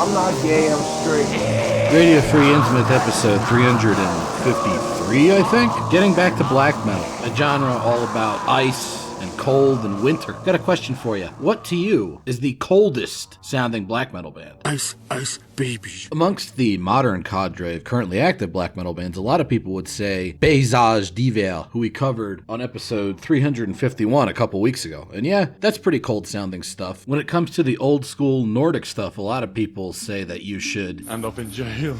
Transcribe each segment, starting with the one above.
I'm not gay, I'm straight. Radio Free Intimate episode 353, I think. Getting back to black metal, a genre all about ice and cold and winter. Got a question for you. What to you is the coldest sounding black metal band? Ice, ice, baby. Amongst the modern cadre of currently active black metal bands, a lot of people would say Paysage d'Hiver, who we covered on episode 351 a couple weeks ago. And yeah, that's pretty cold sounding stuff. When it comes to the old school Nordic stuff, a lot of people say that you should End up in jail.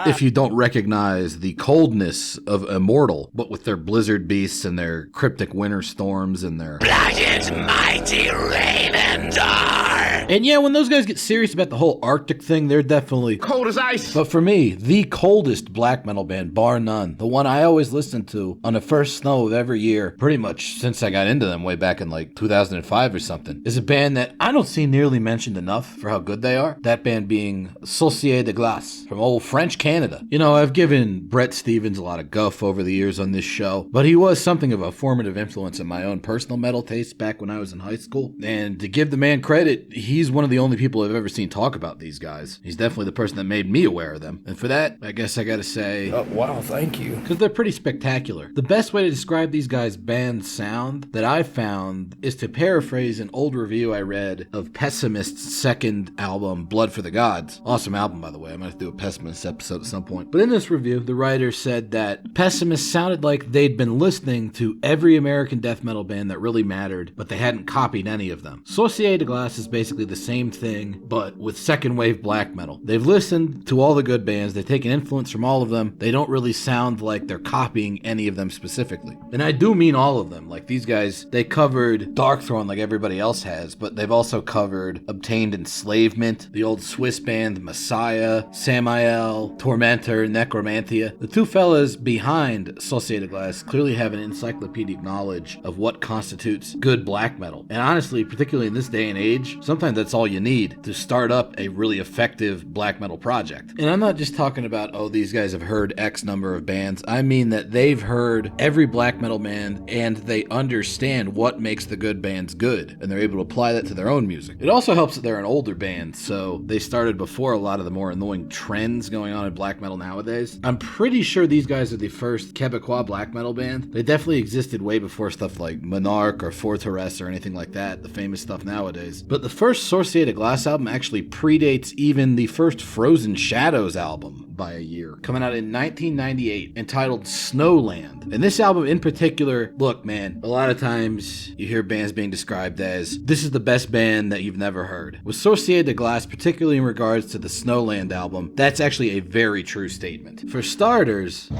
if you don't recognize the coldness of Immortal, but with their blizzard beasts and their cryptic winter storms and their Black and mighty Raven Dar. And yeah, when those guys get serious about the whole Arctic thing, they're definitely Cold as ice. But for me, the coldest black metal band, bar none, the one I always listen to on the first snow of every year, pretty much since I got into them way back in like 2005 or something, is a band that I don't see nearly mentioned enough for how good they are. That band being Sorcier de Glaces from old French Canada. You know, I've given Brett Stevens a lot of guff over the years on this show, but he was something of a formative influence in my own personal metal taste back when I was in high school. And to give the man credit, he's one of the only people I've ever seen talk about these guys. He's definitely the person that made me aware of them. And for that, I guess I gotta say, Wow, thank you. because they're pretty spectacular. The best way to describe these guys' band sound that I've found is to paraphrase an old review I read of Pessimist's second album, Blood for the Gods. Awesome album, by the way. I might have to do a Pessimist episode at some point. But in this review, the writer said that Pessimist sounded like they'd been listening to every American death metal band that really mattered, but they hadn't copied any of them. Sorcier de Glaces is basically the same thing, but with second wave black metal. They've listened to all the good bands, they've taken influence from all of them, they don't really sound like they're copying any of them specifically. And I do mean all of them. Like these guys, they covered Darkthrone like everybody else has, but they've also covered Obtained Enslavement, the old Swiss band Messiah, Samael, Tormentor, Necromantia. The two fellas behind Sorcier de Glaces clearly have an encyclopedic knowledge of what constitutes good black metal. And honestly, particularly in this day and age, sometimes that's all you need to start up a really effective black metal project. And I'm not just talking about, oh, these guys have heard X number of bands. I mean that they've heard every black metal band and they understand what makes the good bands good, and they're able to apply that to their own music. It also helps that they're an older band, so they started before a lot of the more annoying trends going on in black metal nowadays. I'm pretty sure these guys are the first Quebecois black metal band. They definitely existed way before stuff like Monarch or Forteresse or anything like that, the famous stuff nowadays. But the first Sorcier de Glaces album actually predates even the first Frozen Shadows album by a year, coming out in 1998, entitled Snowland. And this album in particular, look man, a lot of times you hear bands being described as, this is the best band that you've never heard. With Sorcier de Glaces, particularly in regards to the Snowland album, that's actually a very true statement. For starters,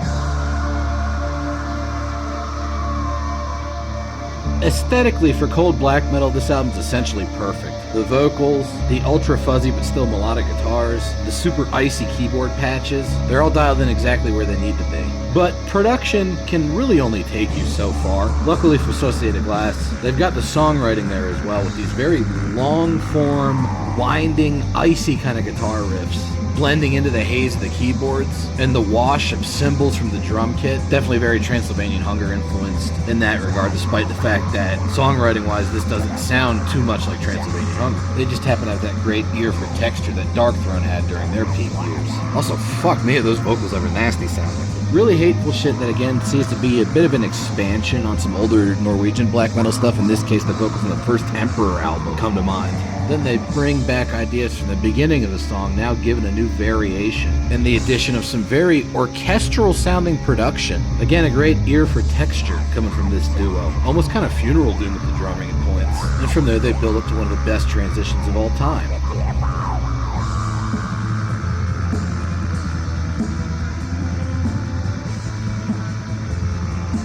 aesthetically, for cold black metal, this album's essentially perfect. The vocals, the ultra fuzzy but still melodic guitars, the super icy keyboard patches, they're all dialed in exactly where they need to be. But production can really only take you so far. Luckily for Sorcier de Glaces, they've got the songwriting there as well, with these very long form, winding, icy kind of guitar riffs blending into the haze of the keyboards and the wash of cymbals from the drum kit. Definitely very Transylvanian Hunger influenced in that regard, despite the fact that songwriting wise this doesn't sound too much like Transylvanian Hunger. They just happen to have that great ear for texture that Darkthrone had during their peak years. Also, fuck me, those vocals are nasty sounding. Really hateful shit that again seems to be a bit of an expansion on some older Norwegian black metal stuff. In this case, the vocals from the first Emperor album come to mind. Then they bring back ideas from the beginning of the song, now given a new variation, and the addition of some very orchestral sounding production. Again, a great ear for texture coming from this duo. Almost kind of funeral doom with the drumming at points. And from there they build up to one of the best transitions of all time.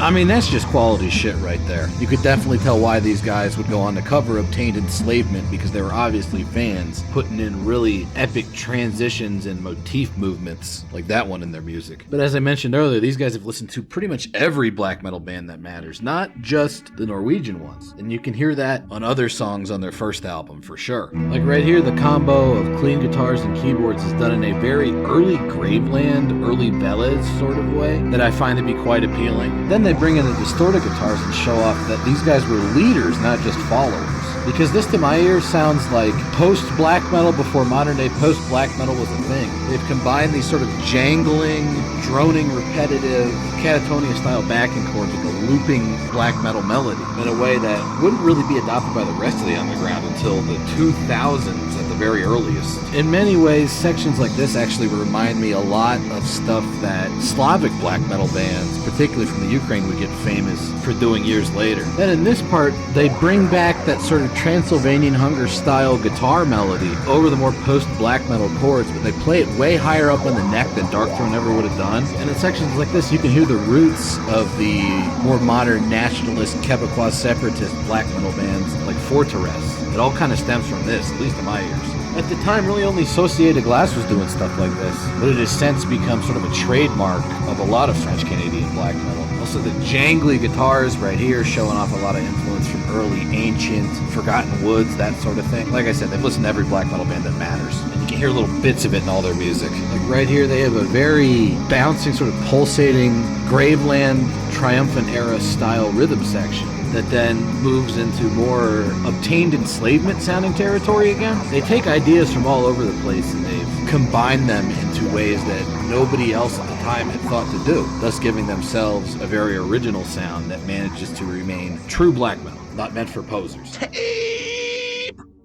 I mean, that's just quality shit right there. You could definitely tell why these guys would go on to cover Obtained Enslavement, because they were obviously fans putting in really epic transitions and motif movements like that one in their music. But as I mentioned earlier, these guys have listened to pretty much every black metal band that matters, not just the Norwegian ones. And you can hear that on other songs on their first album for sure. Like right here, the combo of clean guitars and keyboards is done in a very early Graveland, early Velez sort of way that I find to be quite appealing. Then they bring in the distorted guitars and show off that these guys were leaders, not just followers. because this to my ears sounds like post-black metal before modern day post-black metal was a thing. They've combined these sort of jangling, droning, repetitive, catatonia style backing chords with a looping black metal melody in a way that wouldn't really be adopted by the rest of the underground until the 2000s at the very earliest. In many ways, sections like this actually remind me a lot of stuff that Slavic black metal bands, particularly from the Ukraine, would get famous for doing years later. Then in this part, they bring back that sort of Transylvanian Hunger style guitar melody over the more post-black metal chords, but they play it way higher up in the neck than Darkthrone ever would have done. And in sections like this, you can hear the roots of the more modern nationalist, Quebecois separatist black metal bands like Fortress. It all kind of stems from this, at least in my ears. At the time, really only Sorcier de Glaces was doing stuff like this, but it has since become sort of a trademark of a lot of French-Canadian black metal. Also, the jangly guitars right here showing off a lot of influence from early Ancient, Forgotten Woods, that sort of thing. Like I said, they've listened to every black metal band that matters, and you can hear little bits of it in all their music. Like right here, they have a very bouncing, sort of pulsating, Graveland, Triumphant era style rhythm section that then moves into more obtained enslavement sounding territory again. They take ideas from all over the place and they've combined them into ways that nobody else at the time had thought to do, thus giving themselves a very original sound that manages to remain true black metal, not meant for posers.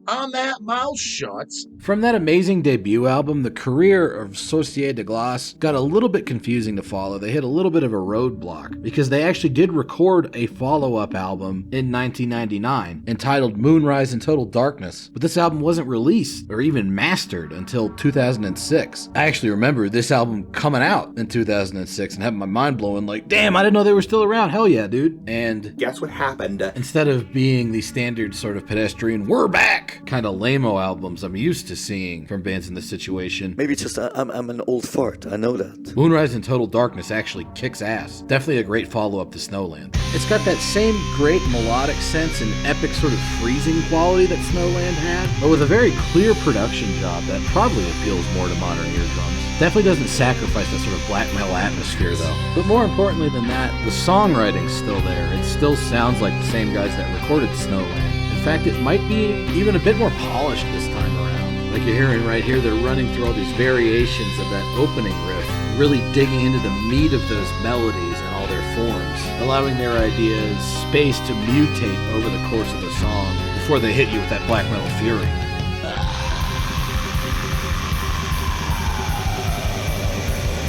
On that mouth shut. From that amazing debut album, the career of Sorcier de Glaces got a little bit confusing to follow. They hit a little bit of a roadblock because they actually did record a follow-up album in 1999 entitled Moonrise in Total Darkness, but this album wasn't released or even mastered until 2006. I actually remember this album coming out in 2006 and having my mind blowing like, damn, I didn't know they were still around. Hell yeah, dude. And Guess what happened? instead of being the standard sort of pedestrian, we're back kind of lame-o albums I'm used to seeing from bands in this situation, Maybe it's just I'm an old fart. I know that. Moonrise in Total Darkness actually kicks ass. Definitely a great follow-up to Snowland. It's got that same great melodic sense and epic sort of freezing quality that Snowland had, but with a very clear production job that probably appeals more to modern eardrums. Definitely doesn't sacrifice that sort of black metal atmosphere though. But more importantly than that, the songwriting's still there. It still sounds like the same guys that recorded Snowland. In fact, it might be even a bit more polished this time around. Like you're hearing right here, they're running through all these variations of that opening riff, really digging into the meat of those melodies and all their forms, allowing their ideas space to mutate over the course of the song before they hit you with that black metal fury.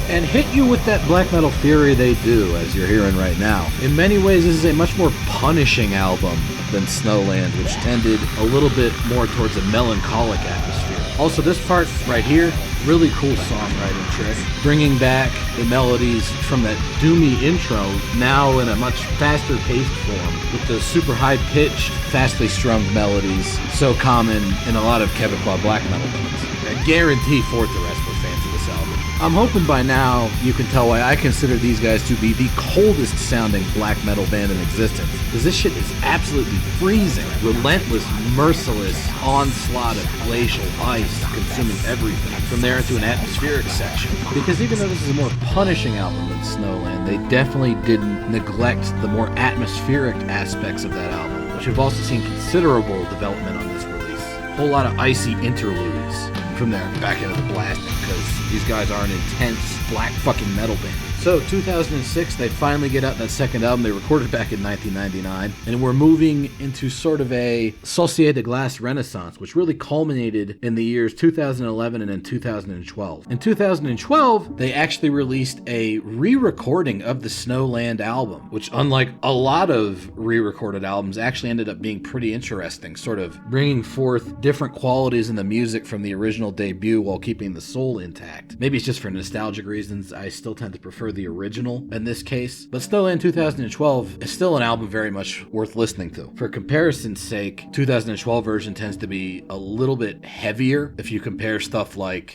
And hit you with that black metal fury they do, as you're hearing right now. In many ways, this is a much more punishing album than Snowland, which tended a little bit more towards a melancholic atmosphere. Also, this part right here, really cool songwriting trick, bringing back the melodies from that doomy intro, now in a much faster paced form, with the super high-pitched, fastly strummed melodies so common in a lot of Quebecois black metal bands. I guarantee Fortress were fans of this album. I'm hoping by now you can tell why I consider these guys to be the coldest sounding black metal band in existence. Because this shit is absolutely freezing. Relentless, merciless onslaught of glacial ice consuming everything. From there into an atmospheric section. Because even though this is a more punishing album than Snowland, they definitely didn't neglect the more atmospheric aspects of that album, which have also seen considerable development on this release. A whole lot of icy interludes. From there back into the blasting, because these guys are an intense black fucking metal band. So 2006, they finally get out that second album they recorded back in 1999, and we're moving into sort of a Sorcier de Glaces renaissance, which really culminated in the years 2011 and then 2012. In 2012, they actually released a re-recording of the Snowland album, which unlike a lot of re-recorded albums, actually ended up being pretty interesting, sort of bringing forth different qualities in the music from the original debut while keeping the soul intact. Maybe it's just for nostalgic reasons, I still tend to prefer the original in this case, but Snowland 2012 is still an album very much worth listening to. For comparison's sake, 2012 version tends to be a little bit heavier if you compare stuff like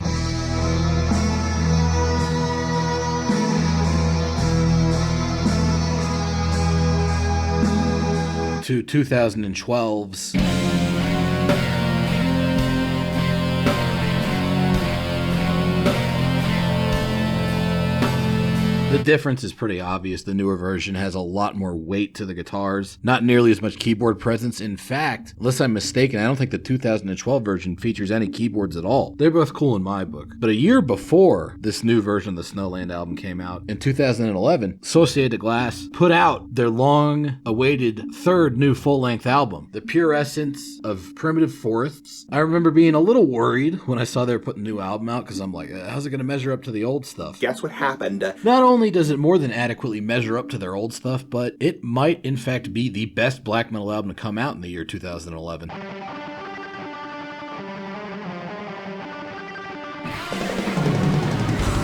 to 2012's The difference is pretty obvious. The newer version has a lot more weight to the guitars, not nearly as much keyboard presence. In fact, unless I'm mistaken, I don't think the 2012 version features any keyboards at all. They're both cool in my book. But a year before this new version of the Snowland album came out, in 2011, Sorcier de Glace put out their long-awaited third new full-length album, The Pure Essence of Primitive Forests. I remember being a little worried when I saw they were putting a new album out, because I'm like, how's it going to measure up to the old stuff? Guess what happened? Not only does it more than adequately measure up to their old stuff, but it might in fact be the best black metal album to come out in the year 2011.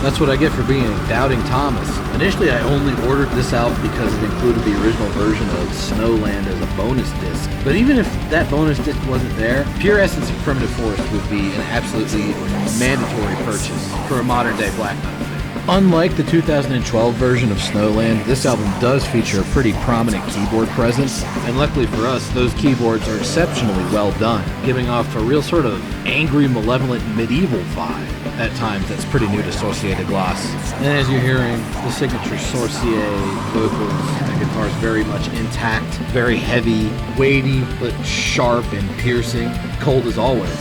That's what I get for being a doubting Thomas. Initially, I only ordered this album because it included the original version of Snowland as a bonus disc. But even if that bonus disc wasn't there, Pure Essence of Primitive Forest would be an absolutely mandatory purchase for a modern-day black metal. Unlike the 2012 version of Snowland, this album does feature a pretty prominent keyboard presence, and luckily for us, those keyboards are exceptionally well done, giving off a real sort of angry, malevolent, medieval vibe at times that's pretty new to Sorcier de Glace. And as you're hearing, the signature Sorcier vocals, the guitar is very much intact, very heavy, weighty, but sharp and piercing, cold as always.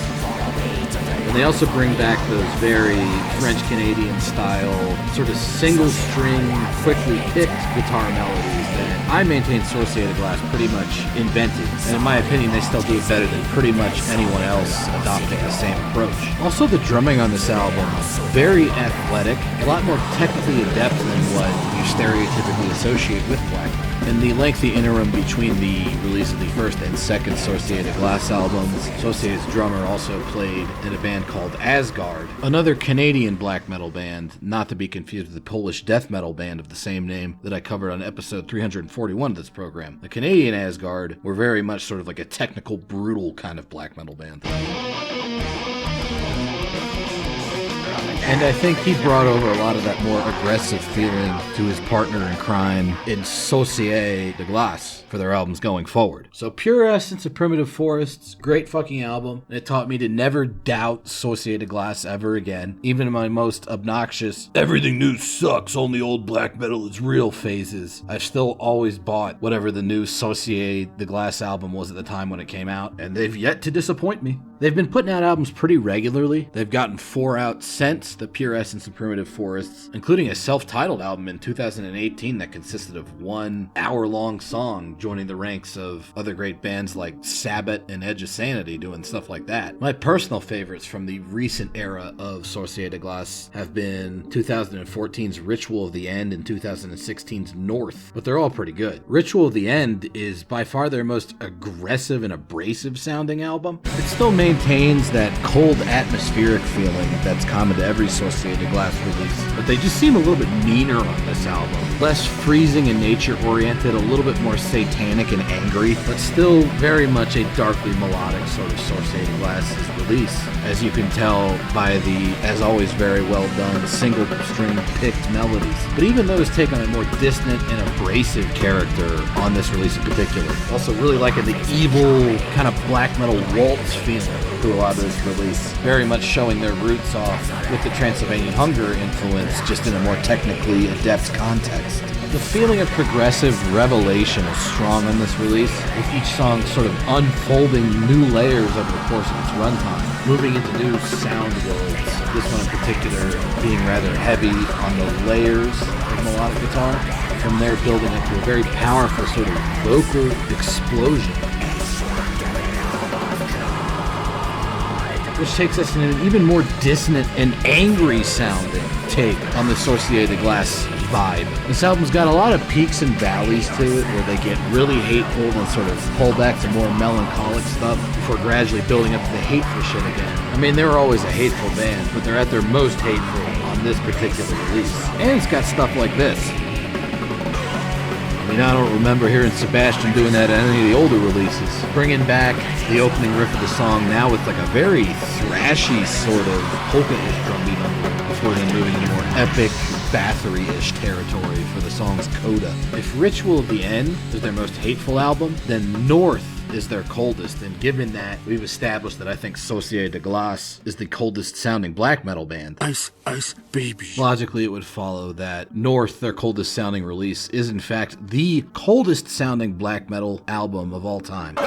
And they also bring back those very French-Canadian style, sort of single-string, quickly picked guitar melodies that I maintain Sorcier de Glace pretty much invented. And in my opinion, they still do it better than pretty much anyone else adopting the same approach. Also, the drumming on this album, very athletic, a lot more technically adept than what you stereotypically associate with black metal. In the lengthy interim between the release of the first and second Sorcier de Glace albums, Sorcier's drummer also played in a band called Asgard, another Canadian black metal band, not to be confused with the Polish death metal band of the same name that I covered on episode 341 of this program. The Canadian Asgard were very much sort of like a technical, brutal kind of black metal band. And I think he brought over a lot of that more aggressive feeling to his partner in crime in Sorcier de Glace for their albums going forward. So Pure Essence of Primitive Forests, great fucking album. It taught me to never doubt Sorcier de Glace ever again. Even in my most obnoxious, everything new sucks, only old black metal is real phases, I've still always bought whatever the new Sorcier de Glace album was at the time when it came out, and they've yet to disappoint me. They've been putting out albums pretty regularly. They've gotten 4 out since The Pure Essence of Primitive Forests, including a self-titled album in 2018 that consisted of 1 hour-long song, joining the ranks of other great bands like Sabbath and Edge of Sanity doing stuff like that. My personal favorites from the recent era of Sorcier de Glace have been 2014's Ritual of the End and 2016's North, but they're all pretty good. Ritual of the End is by far their most aggressive and abrasive sounding album. It still maintains that cold atmospheric feeling that's common to every Sorcier de Glace release, but they just seem a little bit meaner on this album. Less freezing and nature oriented, a little bit more satanic and angry, but still very much a darkly melodic sort of Sorcier de Glace's release, as you can tell by the, as always, very well done single string picked melodies. But even those take on a more distant and abrasive character on this release in particular. Also really liking the evil kind of black metal waltz feeling through a lot of this release, very much showing their roots off with the Transylvanian Hunger influence, just in a more technically adept context. The feeling of progressive revelation is strong on this release, with each song sort of unfolding new layers over the course of its runtime, moving into new sound worlds, this one in particular being rather heavy on the layers of melodic guitar, from there building up to a very powerful sort of vocal explosion, which takes us in an even more dissonant and angry sounding take on the Sorcier de Glace vibe. This album's got a lot of peaks and valleys to it, where they get really hateful and sort of pull back to more melancholic stuff before gradually building up to the hateful shit again. I mean, they were always a hateful band, but they're at their most hateful on this particular release. And it's got stuff like this. I mean, I don't remember hearing Sebastian doing that on any of the older releases. Bringing back the opening riff of the song now with like a very thrashy sort of polka-ish drum beat under it, before then moving into more epic Bathory-ish territory for the song's coda. If Ritual of the End is their most hateful album, then North is their coldest, and given that we've established that I think Sorcier de Glaces is the coldest sounding black metal band, Ice, ice, baby. logically it would follow that North, their coldest sounding release, is in fact the coldest sounding black metal album of all time.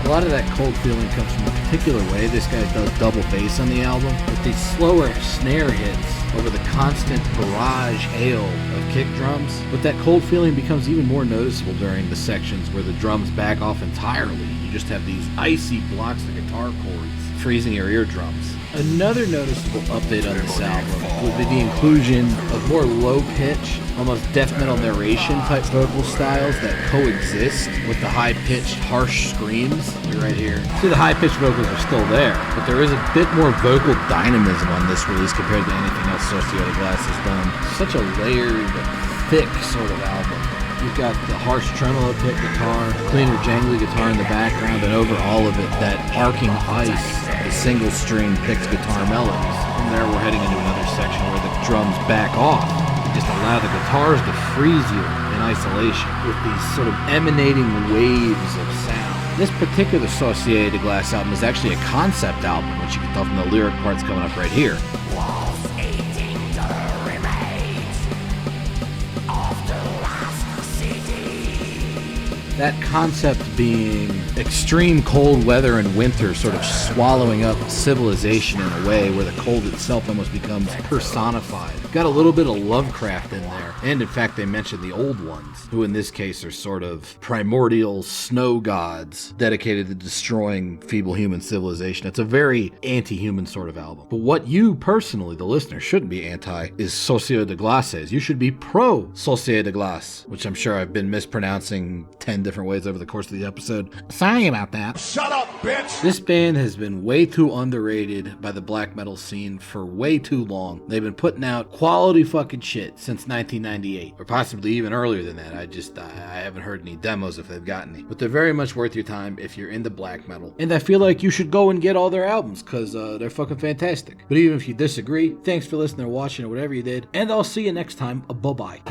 A lot of that cold feeling comes from a particular way this guy does double bass on the album, with these slower snare hits over the constant barrage hail of kick drums. But that cold feeling becomes even more noticeable during the sections where the drums back off entirely. You just have these icy blocks of guitar chords freezing your eardrums. Another noticeable update on this album would be the inclusion of more low-pitch, almost death metal narration type vocal styles that coexist with the high-pitched, harsh screams. You're right here. See, the high-pitched vocals are still there, but there is a bit more vocal dynamism on this release compared to anything else Sorcier de Glaces has done. Such a layered, thick sort of album. You've got the harsh tremolo pick guitar, cleaner jangly guitar in the background, and over all of it, that arcing ice, the single string picked guitar melodies. From there, we're heading into another section where the drums back off. You just allow the guitars to freeze you in isolation with these sort of emanating waves of sound. This particular Sorcier de Glaces album is actually a concept album, which you can tell from the lyric parts coming up right here. That concept being extreme cold weather and winter sort of swallowing up civilization in a way where the cold itself almost becomes personified. Got a little bit of Lovecraft in there. And in fact, they mention the old ones, who in this case are sort of primordial snow gods dedicated to destroying feeble human civilization. It's a very anti-human sort of album. But what you personally, the listener, shouldn't be anti is Sorcier de Glaces. You should be pro Sorcier de Glaces, which I'm sure I've been mispronouncing 10 different ways over the course of the episode. Sorry about that. Shut up, bitch! This band has been way too underrated by the black metal scene for way too long. They've been putting out quality fucking shit since 1998, or possibly even earlier than that. I haven't heard any demos if they've got any. But they're very much worth your time if you're into black metal. And I feel like you should go and get all their albums, because they're fucking fantastic. But even if you disagree, thanks for listening or watching or whatever you did, and I'll see you next time. Bye-bye.